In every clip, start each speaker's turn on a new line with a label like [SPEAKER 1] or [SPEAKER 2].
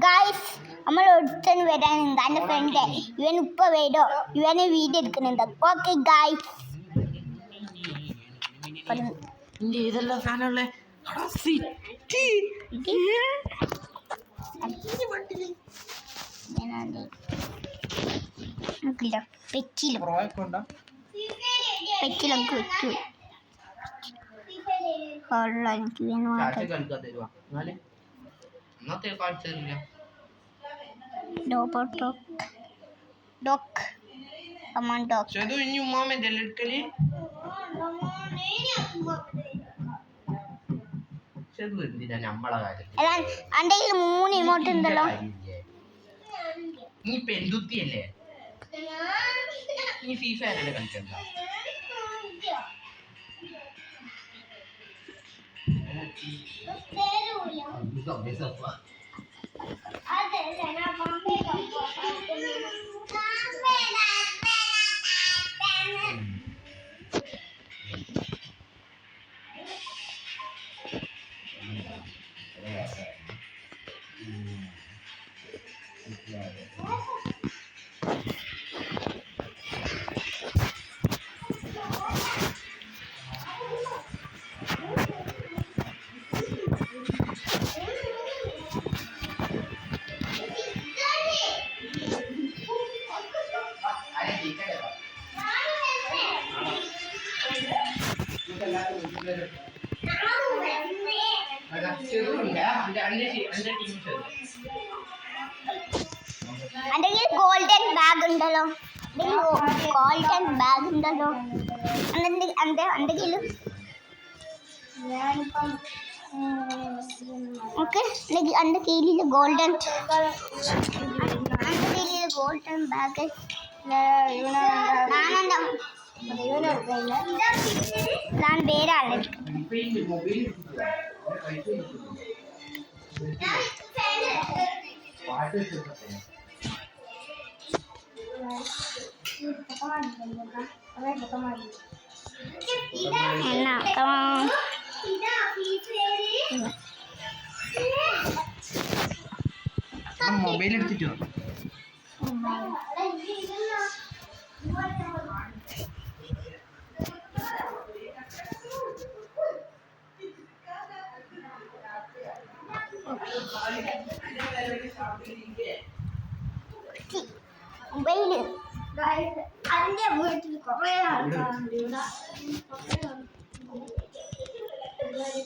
[SPEAKER 1] Guys നമ്മൾ ഒരുത്തന് വരാനുണ്ട് എൻ്റെ ഫ്രണ്ട് ഇവൻ ഇപ്പോൾ വരോ ഇവനെ വീഡിയോ എടുക്കുന്നുണ്ട് ഓക്കെ ഗായ്സ്
[SPEAKER 2] ഇതെല്ലാം സാധനമുള്ള
[SPEAKER 1] പെറ്റിലൊക്കെ വെച്ചു എനിക്ക് വേണം അന്റെ മൂന്ന് ഇമോട്ട് ഉണ്ടല്ലോ
[SPEAKER 2] നീ പെൺകുത്തിയല്ലേ നീ ഫ്രീ ഫയറല്ലേ കളിക്കണ്ട
[SPEAKER 1] അല്ലെങ്കിൽ ഗോൾഡൻ ബാഗ് ഉണ്ടല്ലോ ഗോൾഡൻ ബാഗ് ഉണ്ടല്ലോ എന്തെങ്കിലും ഓക്കെ എൻ്റെ കയ്യിൽ ഗോൾഡൻ ബാഗ് ഞാൻ വേറെ ആളെ
[SPEAKER 2] മൊബൈൽ എടുത്തിട്ടോ
[SPEAKER 1] മൊബൈല് അതിന്റെ വീട്ടിൽ കുറേ ആൾക്കാരുണ്ട്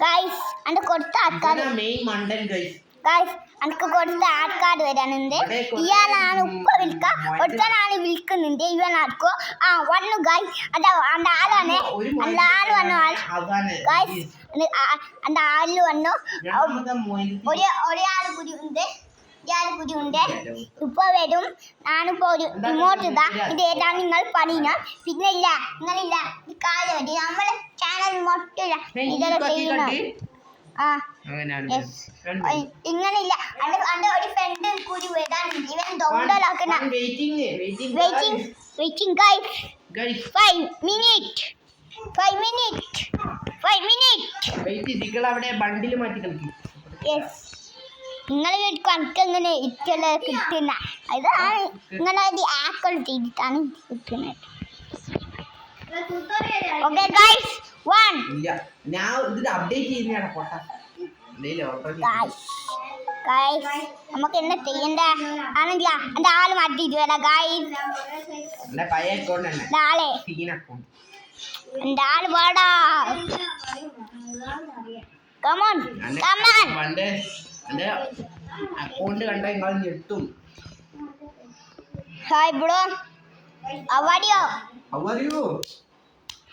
[SPEAKER 1] ഗൈസ് അന്റെ കൊടുത്ത ആൾക്കാർ ഗൈസ് എനിക്ക് കൊടുത്ത ആൾക്കാർ വരാനുണ്ട് ഇയാളാണ് ഉപ്പ വിളിക്കുക ഒരുത്തനാണ് വിളിക്കുന്നുണ്ട് ഇവനാർക്കോ വന്നു ഗൈസ് അന്റെ ആളാണ് എൻ്റെ ആള് വന്നു ഗൈസ് എൻ്റെ ആളിൽ വന്നു ഒരാൾ കൂടി ഉണ്ട് ഇപ്പൊ വരും ഞാനിപ്പോ ഒരു ഇമോട്ട് ഇതാ ഇത് ഏതാണ് നിങ്ങൾ പണിയ പിന്നെ ഇല്ല നിങ്ങളില്ല കാര്യം നമ്മളെ ചാനൽ മൊട്ടില്ല ഇതൊക്കെ ചെയ്യണം ഇങ്ങനെ ഇല്ല അന്റെ ഒരു ഫ്രണ്ട് കൂടി വരാനുണ്ട് ഇവൻ ഡൗൺലോഡ് വെയിറ്റിംഗ് ഗൈസ് 5 minutes നിങ്ങൾ എനിക്കെങ്ങനെ ഇറ്റല കിട്ടുന്ന ഇതാണ് ഇങ്ങനെ ആക്കൾ ചെയ്തിട്ടാണ് കിട്ടുന്നത് ഓക്കെ ഗൈസ് 1 ഗൈസ് നമുക്ക് എന്താ ചെയ്യണ്ട ആണെങ്കിലാ എൻ്റെ ആള് മാറ്റിയിട്ട് വരാം ഗൈസ് എൻ്റെ ആള് പാടാ കമോൺ
[SPEAKER 2] അക്കൗണ്ട് കണ്ട നിങ്ങൾ ഞെട്ടും
[SPEAKER 1] ഹായ് ബ്രോ അവടിയോ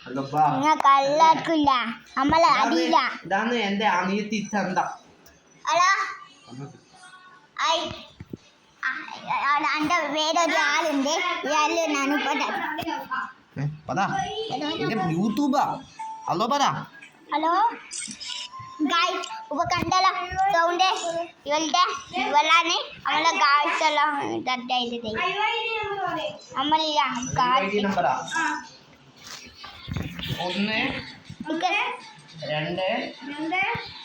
[SPEAKER 1] നിങ്ങൾക്ക് എല്ലാവർക്കില്ല നമ്മളെ അറിയില്ല
[SPEAKER 2] ഇതാണ് എന്റെ അനിയത്തി ചന്ത
[SPEAKER 1] ഹലോ എൻ്റെ വേറൊരു ആളുണ്ട് ഇയാള് ഞാനിപ്പോ
[SPEAKER 2] യൂട്യൂബാ ഹലോ പറ
[SPEAKER 1] ഹലോ ഗായ്സ് ഇപ്പൊ കണ്ടല്ലോ സൗണ്ട് ഇവളാണ് നമ്മളെ ഗായ്സ് എല്ലാം ഇതായിട്ട് നമ്മളില്ല
[SPEAKER 2] 1 2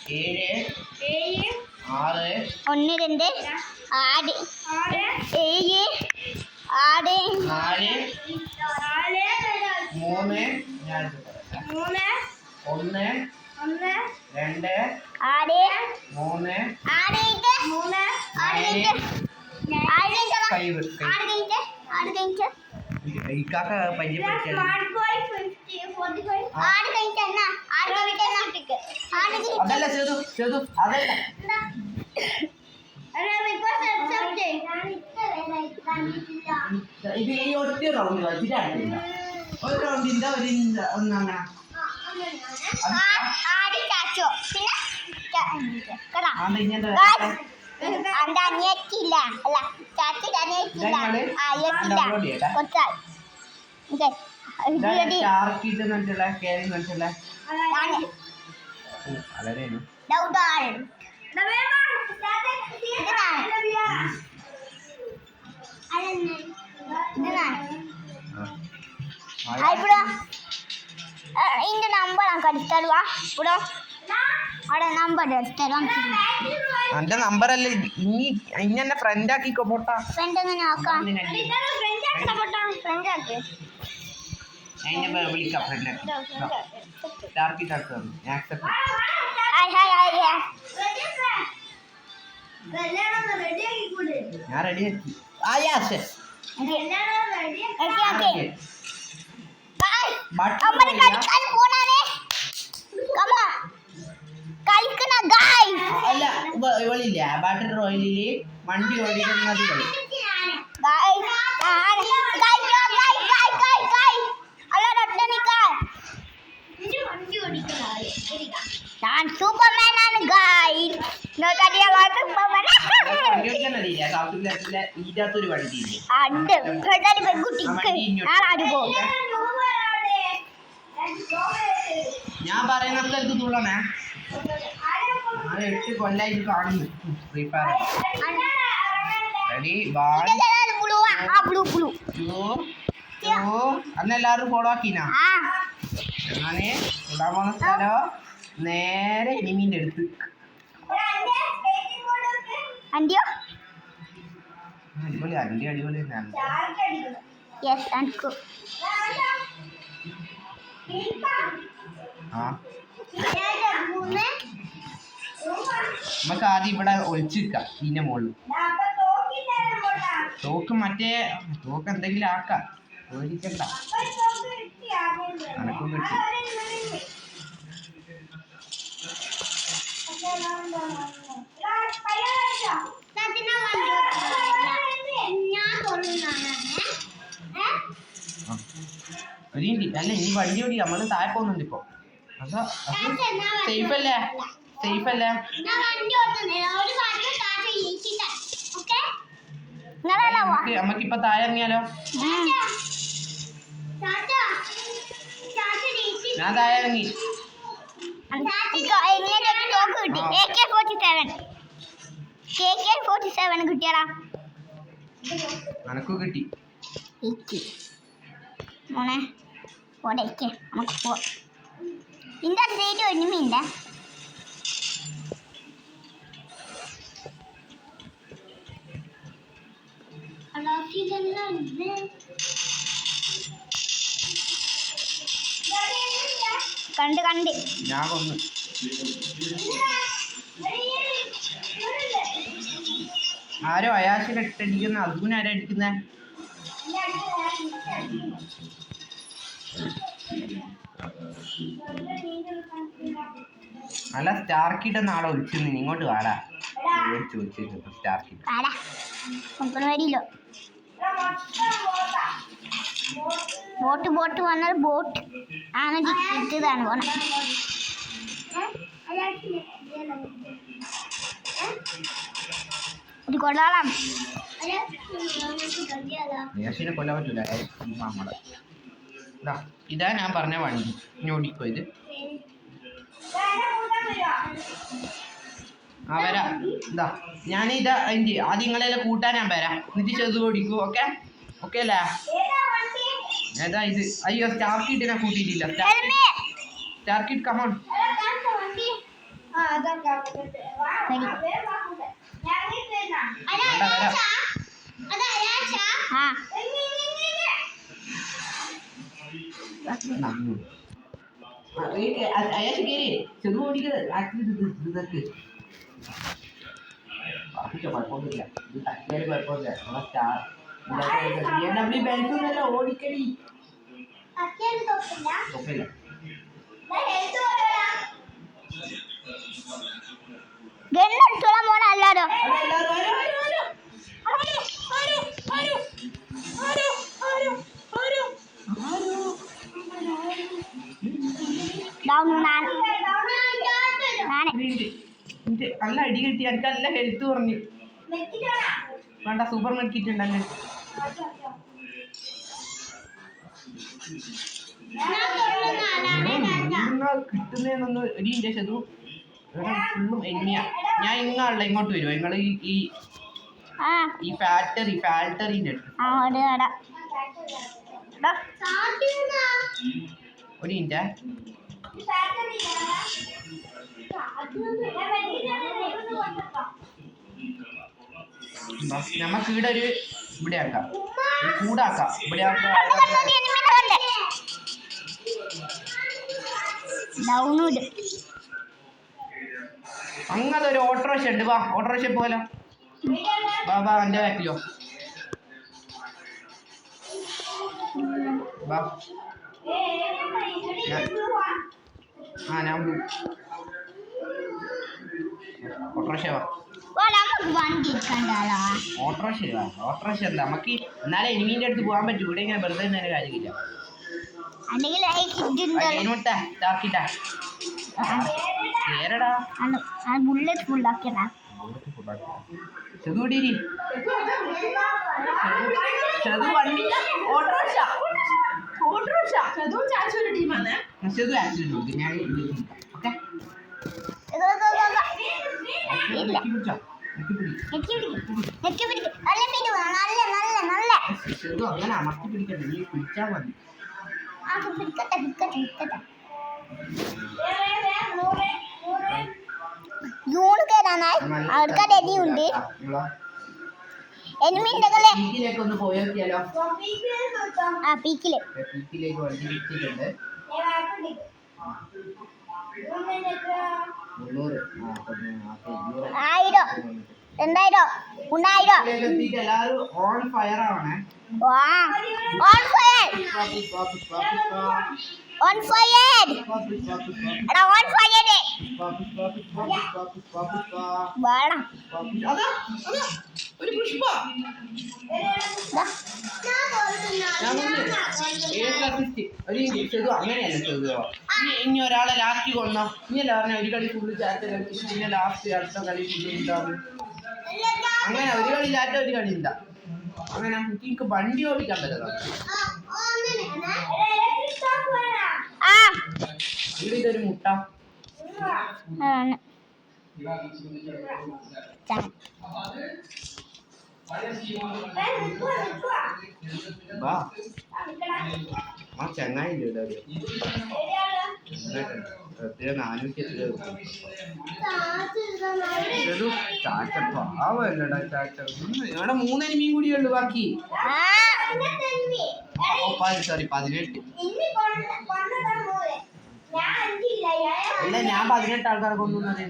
[SPEAKER 2] 7 6 6
[SPEAKER 1] 1 2 6 7 6
[SPEAKER 2] 4 3 ഞാൻ 1 2 3 ഇക്കാക്ക പരിചയപ്പെടുത്തിയാൽ അതല്ല ചെയ്തു അതല്ല ഇത് ഈ ഒറ്റ റൗണ്ട് കളിച്ചിട്ടില്ല ഒരു റൗണ്ടിന്റെ ഒന്നങ്ങനെ
[SPEAKER 1] അനിയത്തില്ല അല്ല ചാച്ചിയുടെ അനിയത്തില്ല இந்த நம்பர் அங்க அடிச்சாலுவா இப்போ അവിടെ നമ്പർ എടുത്തരാം
[SPEAKER 2] എന്റെ നമ്പറല്ല നീ ഇന്നെ ഫ്രണ്ട് ആക്കിക്കോ പോട്ടാ
[SPEAKER 1] ഫ്രണ്ട് എങ്ങനെ ആക്കാം ഫ്രണ്ട് ആക്കി
[SPEAKER 2] അതിനെ വിളിക്കാം ഫ്രണ്ട് ഞാൻ റെഡി ആക്കി അല്ല ഇവളില്ല ബാറ്ററി റോയലില് വണ്ടി ഓടിക്കുന്നത് കളി
[SPEAKER 1] ഞാൻ സൂപ്പർമാൻ ആണ് ഗൈഡ്
[SPEAKER 2] ഇതിനകത്തൊരു വണ്ടി ഞാൻ പറയുന്ന സ്ഥലത്ത് തുള്ളണേ 8 കൊല്ലായിട്ട് കാണുന്നു ഫ്രീ ഫയർ റെഡി അന്നെല്ലാരും ഫോളോ ആക്കിനാ ഞാന് ഇടാൻ പോകുന്ന സ്ഥലം നേരെ ഇനിമീൻ്റെ അടുത്ത് അടിപൊളി അടിപൊളി നമുക്ക് ആദ്യം ഇവിടെ ഒളിച്ചു നിൽക്കാം ഇതിന്റെ മുകളിൽ തോക്ക് തോക്ക് എന്തെങ്കിലും ആക്കാം പേടിക്കണ്ട അനക്കും കിട്ടി അല്ല ഈ വണ്ടി ഓടി നമ്മള് താഴെ പോകുന്നുണ്ട് ഇപ്പൊ അതാ സേഫ് അല്ലേ നമുക്കിപ്പൊ താഴെ ഇറങ്ങിയാലോ ഞാൻ താഴെ ഇറങ്ങി
[SPEAKER 1] കിട്ടിയടാ
[SPEAKER 2] അനക്കു കിട്ടി
[SPEAKER 1] മോനെ പോടേക്ക് നമുക്ക് പോ ഇതിൻ്റെ അടുത്തേക്ക് ഒരുമില്ല കണ്ട്
[SPEAKER 2] ഞാൻ കൊന്നു ആരോ അയാശിനെ ഇട്ടടിക്കുന്ന അതും ആരാ അടിക്കുന്നേ അല്ല സ്റ്റാർക്കിട്ട് നാളെ ഒളിച്ചു ഇങ്ങോട്ട് വാടാ ചോദിച്ചു സ്റ്റാർക്കിട്ട്
[SPEAKER 1] വരില്ലോ ബോട്ട് വന്നാൽ ബോട്ട് ആണ് ഇതാണ് പോണെ ഇത് കൊള്ളാം
[SPEAKER 2] യാസിനെ കൊല്ലാൻ പറ്റൂല നമ്മളെ ഇതാ ഞാൻ പറഞ്ഞ വണ്ടി ഞോടിക്കോ ഇത് വരാ ഇതാ ഞാനിതാ എൻ്റെ ആദ്യം നിങ്ങളെല്ലാം കൂട്ടാൻ ഞാൻ വരാം എന്നിട്ട് ചെറുത് ഓടിക്കൂ ഓക്കെ അല്ലേ ഏതാ ഇത് അയ്യോ സ്റ്റാർക്കിട്ട് ഞാൻ കൂട്ടിയിട്ടില്ല സ്റ്റാർക്കിട്ട് കമോൺ അയാൾക്ക് കയറി ചെറു ഓടിക്കുന്നത് ഇതൊക്കെ കുഴപ്പമൊന്നുമില്ല ഇത് തട്ടിയാലും കുഴപ്പമില്ല നമ്മളെ സ്റ്റാർ BMW ബെൻസൊന്നുമല്ല ഓടിക്കടി കുഴപ്പമില്ല
[SPEAKER 1] ഗണ്ണെടുത്തോളാൻ പോണ അല്ലാരോ
[SPEAKER 2] നല്ല അടി കിട്ടി എനിക്ക് നല്ല ഹെൽത്ത് കുറഞ്ഞു വേണ്ട സൂപ്പർ മാർക്കറ്റ് ഉണ്ടല്ലേ കിട്ടുന്നതെന്നൊന്ന് ഒരു ഇൻഡേഷൻ ഫുള്ളും എന്നെയാ ഞാൻ ഇങ്ങാണല്ലോ ഇങ്ങോട്ട് വരുമോ നിങ്ങൾ ഈ ഫാക്ടറിന്റെ അടുത്ത് ഒരു മിനിറ്റ് നമുക്ക് ഇവിടെ ഒരു ഇവിടെ ആക്കാം കൂടാക്കാം ഇവിടെ അങ്ങനെ ഒരു ഓട്ടോറിക്ഷ ഉണ്ട് വാ ഓട്ടോറിക്ഷ പോലെ വാ എൻ്റെ ബാക്കിലോ വാ ഞാൻ ഓട്ടോറിക്ഷ വാ ഓട്ടോറിക്ഷ അല്ല നമുക്ക് എന്നാലേ എനിമീൻ്റെ അടുത്ത് പോകാൻ പറ്റും ഇവിടെ ഇങ്ങനെ വെറുതെ തന്നെ കാര്യമില്ല
[SPEAKER 1] ബുള്ളറ്റ് ഫുള്ളാക്കിയതാ
[SPEAKER 2] അങ്ങനെ അമർത്തി പിടിക്കണ്ട നീ പിടിച്ചാൽ മതി
[SPEAKER 1] യൂണ് കയറാനായി ആൾക്കാർ എടിയുണ്ട്
[SPEAKER 2] പീക്കിലേക്ക് ഒന്ന് പോയോക്കിയാലോ
[SPEAKER 1] ആ പീക്കിലേക്ക്
[SPEAKER 2] വണ്ടി വിറ്റിട്ടുണ്ട്
[SPEAKER 1] 1000 2000 3000
[SPEAKER 2] എല്ലാവരും ഓൺ ഫയർ ആവണേ
[SPEAKER 1] ഓൺ ഫയർ എടാ ഓൺ ഫയർ വേണം
[SPEAKER 2] ഒരു പുഷ്പ അങ്ങനെയല്ല ഇനി ഒരാളെ ലാസ്റ്റ് കൊണ്ടോ ഇനിയല്ല പറഞ്ഞ ഒരു കളി ഫുള്ള് ചാറ്റ കളിച്ച് പിന്നെ ലാസ്റ്റ് അടുത്ത കളി ഫുള്ള് ഉണ്ടാവും അങ്ങനെ ഒരു കളി ചാറ്റ ഒരു കളി ഉണ്ടാ അങ്ങനെ എനിക്ക് വണ്ടി ഓടിക്കാൻ പറ്റുന്നത് ഇതൊരു മുട്ട ആ ചങ്ങായി 400 ഇവിടെ 3 എനിമിയും കൂടിയേ ഉള്ളു ബാക്കി സോറി 18 അല്ല ഞാൻ 18 ആൾക്കാരെ കൊണ്ടുവന്നത്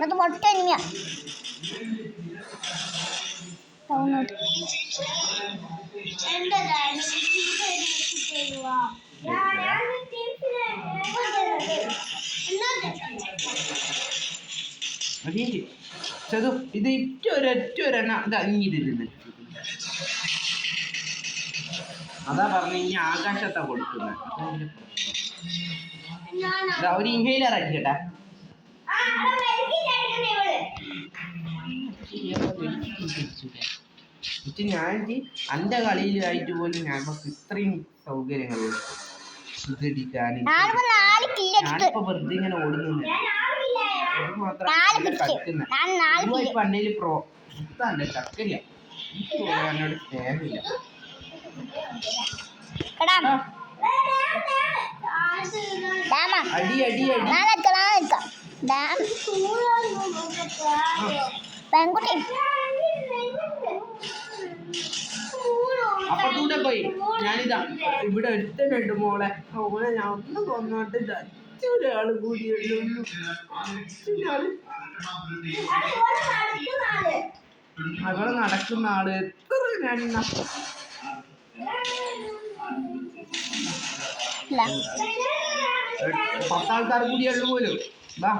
[SPEAKER 1] അത് മൊട്ട എനിമിയാ
[SPEAKER 2] ഇത് ഒരൊറ്റ ഇതാ ഇതില്ല അതാ പറഞ്ഞ ഇനി ആകാശത്താ കൊടുക്കുന്നത് ഒരു ഇൻഹേലർ അടിക്കട്ടെ ഞാൻ എൻ്റെ കളിയിലായിട്ട് പോലും ഞാൻ ഇത്രയും സൗകര്യങ്ങൾ ഞാനിപ്പോ വെറുതെ ഇങ്ങനെ ഓടുന്നു ഒരു മാത്രം
[SPEAKER 1] നാല് പിടിച്ച്
[SPEAKER 2] കളിക്കുന്നത്
[SPEAKER 1] ഞാൻ 4
[SPEAKER 2] പോയി
[SPEAKER 1] കില്ല്
[SPEAKER 2] പണ്ടേല് പ്രോ ഇതല്ലേ ചക്കരിയ എന്നോട് സ്നേഹമില്ല
[SPEAKER 1] എടാ ഡാമ
[SPEAKER 2] അടി അടി അടി
[SPEAKER 1] ഞാൻ എടുക്കാം ഡാം പെൺകുട്ടി
[SPEAKER 2] അപ്പൊ കൂടെ പോയി ഞാനിതാ ഇവിടെ എടുത്തിട്ടുണ്ട് മോളെ മോളെ ഞാൻ ഒന്ന് കൊന്നോട്ട് ഒരാള് കൂടിയുള്ളൂ അവള് നടക്കുന്ന ആള് എത്ര ഞാനിന്ന
[SPEAKER 1] ഇല്ല
[SPEAKER 2] 10 ആൾക്കാർ കൂടിയുള്ളൂ പോലും വാ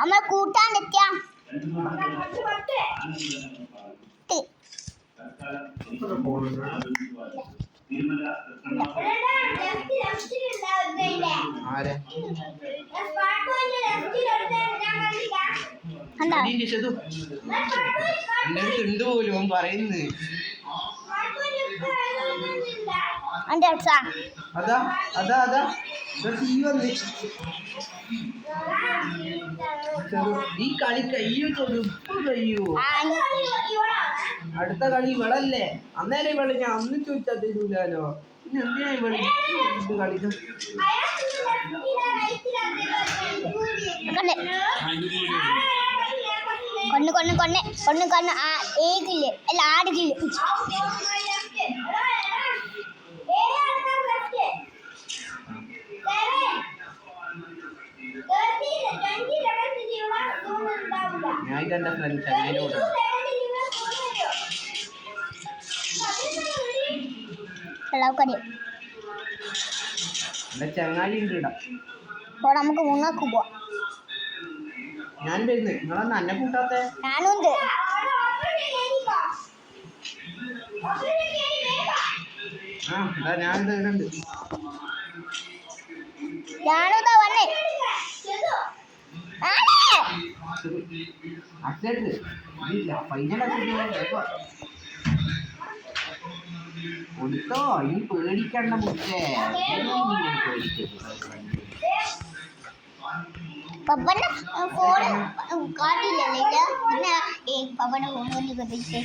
[SPEAKER 1] അമ്മ കൂട്ടാൻ എത്തിയ
[SPEAKER 2] ആരെ
[SPEAKER 1] കണ്ടോ
[SPEAKER 2] എന്റെ അടുത്ത് ഉണ്ട് പോലും അവൻ പറയുന്നത്
[SPEAKER 1] എൻ്റെ അടുത്താ
[SPEAKER 2] അതാ അതാ അതാ തീ വന്ന് ഈ കളി കഴിയോ കഴിയോ അടുത്ത കളി ഇവളല്ലേ അന്നേരം ഇവള് ഞാൻ അന്ന് ചോദിച്ചാൽ തരൂലോ പിന്നെ എന്തിനാ ഇവള് ഇത് കളിക്കും
[SPEAKER 1] കൊണ്ണ് ആ 7 കില്ല് അല്ല 6 കില്ല്
[SPEAKER 2] ഞാൻ ഇതെന്റെ ഫ്രണ്ട് ചങ്ങായിലോട്ട് എന്റെ ചങ്ങായി ഉണ്ട് ഇടാം
[SPEAKER 1] നമുക്ക് മൂന്നാക്ക് പോവാം
[SPEAKER 2] ഞാൻ വരുന്നു നിങ്ങളൊന്ന് അന്നെ കൂട്ടാത്തെ
[SPEAKER 1] ഞാനുണ്ട്
[SPEAKER 2] ആ എന്താ ഞാൻ ഇതുണ്ട്
[SPEAKER 1] ഞാനുതാ വന്നേ
[SPEAKER 2] അക്ഷയത്ത് ഇല്ല ഫൈനൽ കൊടുത്തോ ഇനി പേടിക്കണ്ട മുട്ടേ
[SPEAKER 1] പപ്പന്റെ ഫോണ് കാട്ടില്ലല്ലേ പിന്നെ പപ്പന്റെ ഫോൺ കൊണ്ട് പറ്റിച്ച്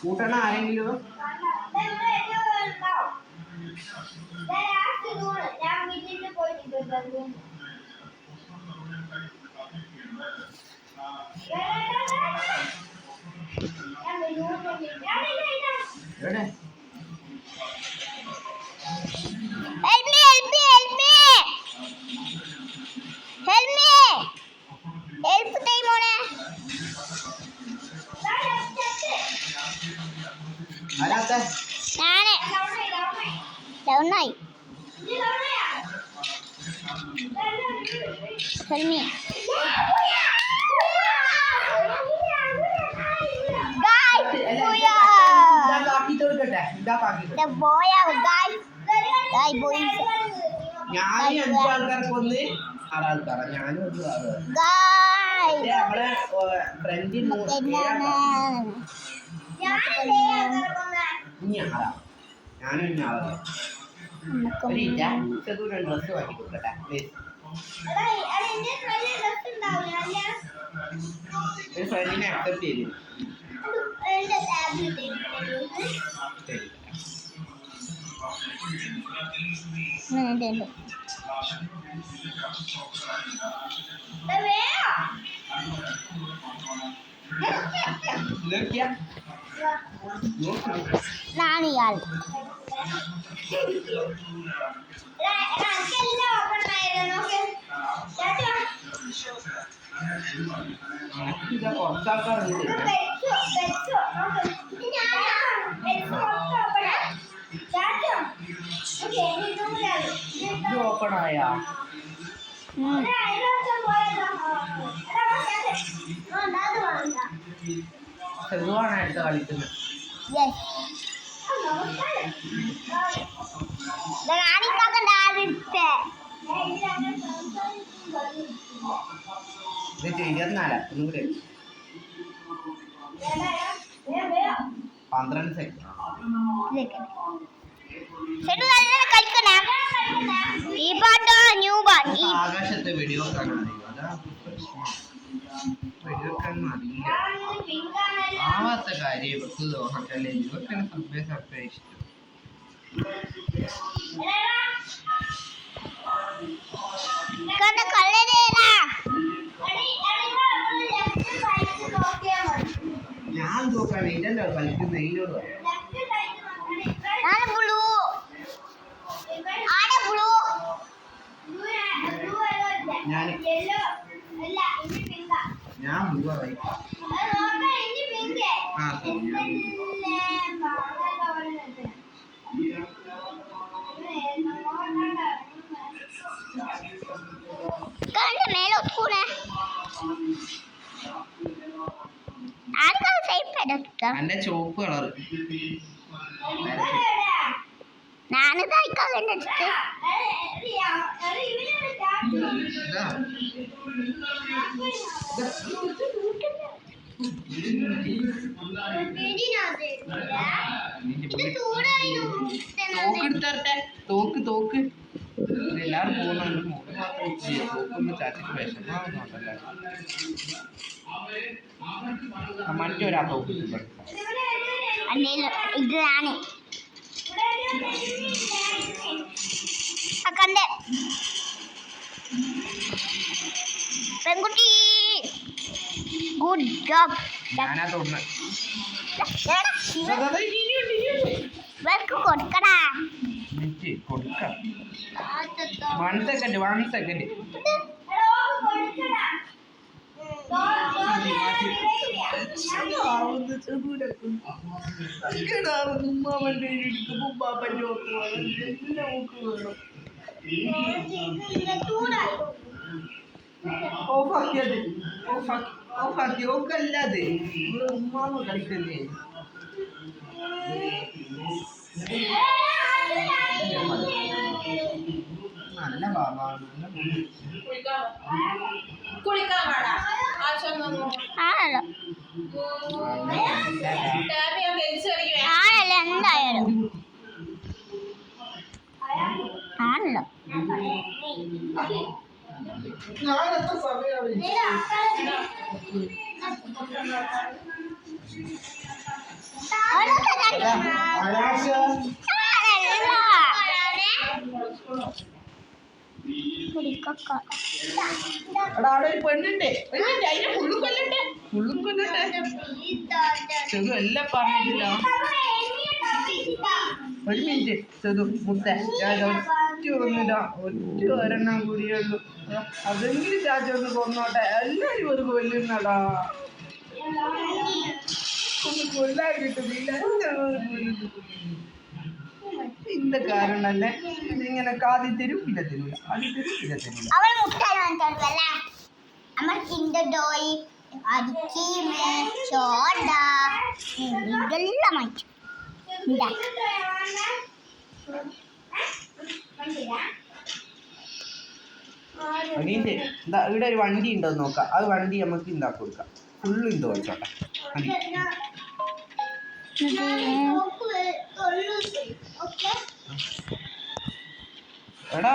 [SPEAKER 2] കൂട്ടണ ആരെങ്കിലും എവിടെ ആരാത്തെ
[SPEAKER 1] ഡൗണായി ഹെൽമി
[SPEAKER 2] ഞാൻ 5 ആൾക്കാർക്ക് ഒന്ന് 6 ആൾക്കാരാ ഞാനും നമ്മളെ ഫ്രണ്ടിൽ ഞാനും ഡ്രസ് വാങ്ങി കൊടുക്കട്ടെ ഒരു ഫ്രണ്ടിനെ അക്സെപ്റ്റ് ചെയ്തു
[SPEAKER 1] നാണിയാൾ
[SPEAKER 2] കുറച്ചാൾക്കാരുണ്ട് ഓപ്പൺ ആയാ ചെറുതാണ് അടുത്ത കളിക്കുന്നത് ഇത് 24 ഒന്നുകൂടെ 12 സെക്കൻഡ്
[SPEAKER 1] ഷെഡു നല്ല കളിക്കണേ ഈ പാട്ടോ ന്യൂ പാട്ട് ഈ
[SPEAKER 2] ആകാശത്തെ വെടിവെക്കാൻ അറിയോ അതാ വെടിവെക്കാനൊന്നും അറിയില്ല ആവാത്ത കാര്യം ഇവർക്ക് തോന്നട്ടല്ലേ ഇവർക്കാണ് സർപ്രൈസ് ഇഷ്ടം
[SPEAKER 1] കണ്ട കളരേടാ
[SPEAKER 2] ഞാൻ തോക്കാണ് ഇതല്ലോ കളിക്കുന്ന ഇതിനോട്
[SPEAKER 1] ഞാൻ ബ്ലൂ ആടെ ബ്ലൂ
[SPEAKER 2] ഞാൻ ബ്ലൂ ആയി ആ
[SPEAKER 1] കണ്ട മേലെ ഒത്തുകൂടെ ആർക്കാണ് സേഫ് എടുക്കാം
[SPEAKER 2] എന്റെ ചുവപ്പ് കളർ
[SPEAKER 1] ഞാനിത് അയക്കാൻ കണ്ടെടുത്ത്
[SPEAKER 2] തോക്കെടുത്തരട്ടെ തോക്ക് തോക്ക് എല്ലാവരും പോകുന്നുണ്ട് മോള് മാത്രം തോക്കൊന്ന് ചാച്ചിട്ട് വിഷമാവുന്നുണ്ടല്ലേ മറ്റൊരാ തോക്ക്
[SPEAKER 1] ഇതാണ് കണ്ടേ പെൺകുട്ടി ഗുഡ് ജോബ്
[SPEAKER 2] ഞാനാ തോന്നുന്നത്
[SPEAKER 1] വെക്ക് കൊടുക്കടാ
[SPEAKER 2] കൊടുക്കാം 1 സെക്കൻഡ് 1 സെക്കൻഡ് ഓഫാക്കിയത് ഓഫാക്കി ഓക്കല്ലാതെ ഉമ്മാമ കളിക്കല്ലേ നല്ല ബാബാണ്
[SPEAKER 1] ആണല്ലോ ആണല്ലോ എന്തായാലും ആണല്ലോ
[SPEAKER 2] അവിടെ ഒരു പെണ്ണുണ്ട് അതിനെ ഫുള്ളും കൊല്ലട്ടെ ചെറു എല്ലാം പറഞ്ഞിട്ടില്ല ഒരു മിനിറ്റ് ചെറു മുത്ത ഞാൻ ഒറ്റ ഒരെണ്ണം കൂടിയുള്ളൂ അതെങ്കിലും ചാച്ച ഒന്ന് കൊന്നോട്ടെ എല്ലാവരും ഒരു കൊല്ലുന്നടാ ഒന്ന് കൊല്ലാൻ കിട്ടുന്നില്ല இந்த காரணம்ல நீங்க காதி திருப்பிட தெரியல அது திருப்பிட தெரியல
[SPEAKER 1] அவள் முட்டாய் வாங்கிட்டாள்ல அம்மா கிண்டர் டோய் அது கீமே சோடா இதெல்லாம் வாங்கி இந்த
[SPEAKER 2] അനീന്റെ എന്താ ഇവിടെ ഒരു വണ്ടി ഉണ്ടോ നോക്കാം അത് വണ്ടി നമുക്ക് എന്താ കൊടുക്കാം ഫുള്ള് ഇന്തോ വെച്ചോട്ടെ എടാ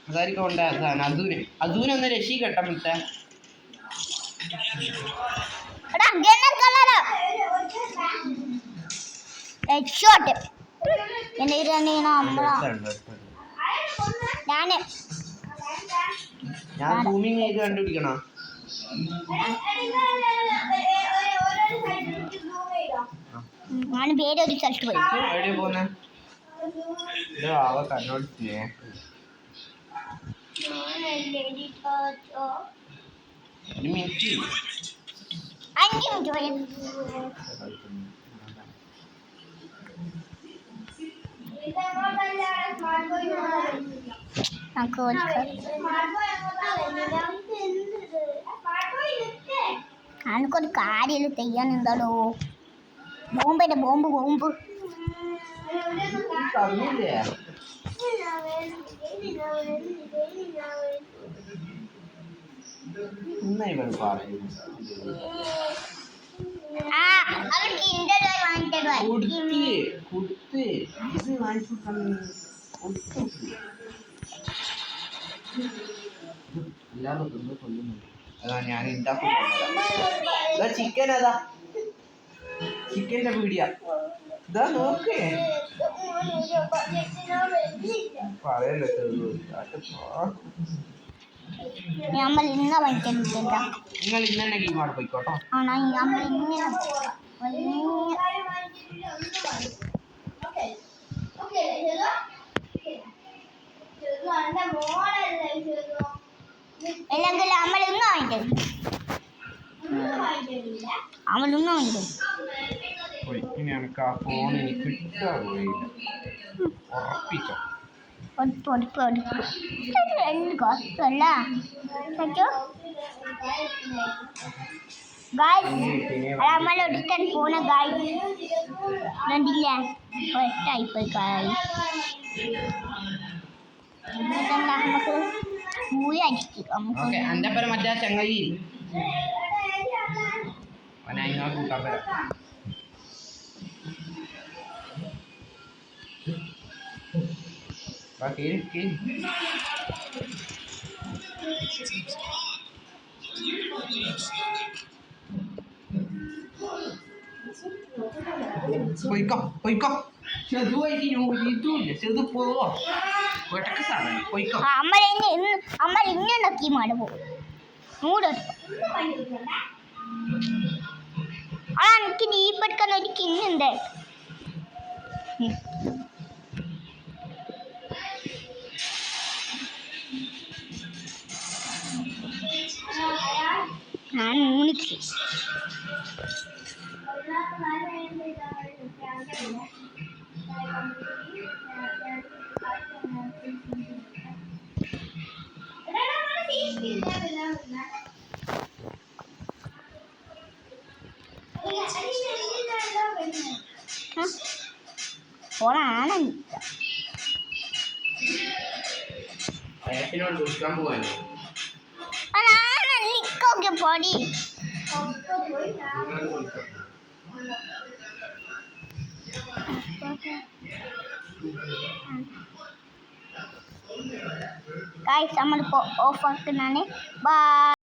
[SPEAKER 2] അതായിരിക്കും ഉണ്ടാകാൻ അസൂനൊന്ന് രക്ഷിക്കട്ടെ മുത്ത ഞാൻ സൂമിങ് ചെയ്ത് കണ്ടുപിടിക്കണോ
[SPEAKER 1] ഞാൻ വേറെ ഒരു സ്ഥലത്ത് പോയി
[SPEAKER 2] എവിടെ പോന്നെ അവ കണ്ണോട് സ്നേഹം 1 മിനിറ്റ്
[SPEAKER 1] 5 മിനിറ്റ് എനിക്കൊരു കാര്യം ചെയ്യാൻ എന്താടോ ബോംബിന്റെ ബോംബ് അവർക്ക്
[SPEAKER 2] കൊടുത്ത് ഇത് വാങ്ങിച്ചു എല്ലാവരും തിന്ന് കൊല്ലുന്നുണ്ട്. അതാ ഞാൻ ഉണ്ടാക്കുന്ന ചിക്കൻ. അതാ ചിക്കൻ്റെ പീടിയ. ഇതാ നോക്കേ പറയല്ലേ
[SPEAKER 1] നമ്മൾ ഇന്ന വാങ്ങിക്കുന്നില്ല.
[SPEAKER 2] നിങ്ങൾ ഇന്നെ ഗെയിമാണ് പോയിക്കോട്ടോ.
[SPEAKER 1] ആണോ നമ്മൾ ഇങ്ങനെ അല്ലെങ്കിൽ നമ്മളൊന്നും വാങ്ങിക്കും. അവളൊന്നും വാങ്ങിക്കും.
[SPEAKER 2] ഇനി എനിക്ക് ആ ഫോൺ എനിക്ക് കിട്ടാൻ പോയില്ല. ഉറപ്പിച്ചോ
[SPEAKER 1] നമ്മളൊടുക്കാൻ പോണ കണ്ടില്ല ഒറ്റായിപ്പോയി കായ്. നമുക്ക് മൂളി അടിക്കും.
[SPEAKER 2] എൻ്റെ പേര് മറ്റേ ചങ്ങായി കൂട്ടാൻ വരാം. പോയിക്കോ ചെറുതായിട്ട് ഇതുമില്ല ചെറുത് പോവോ ഒട്ടൊക്കെ സാധനം പോയിക്കോ.
[SPEAKER 1] അമ്മ ഇന്നുണ്ടാക്കി മഴ പോകും. എനിക്ക് നീപ്പെടുക്കാൻ ഒരു കിന്നുണ്ട്. ഞാൻ മൂണിക്ക് ഓണാണ് പൊടി നമ്മൾ ഓഫ് ആക്കുന്നതാണ്. ബൈ.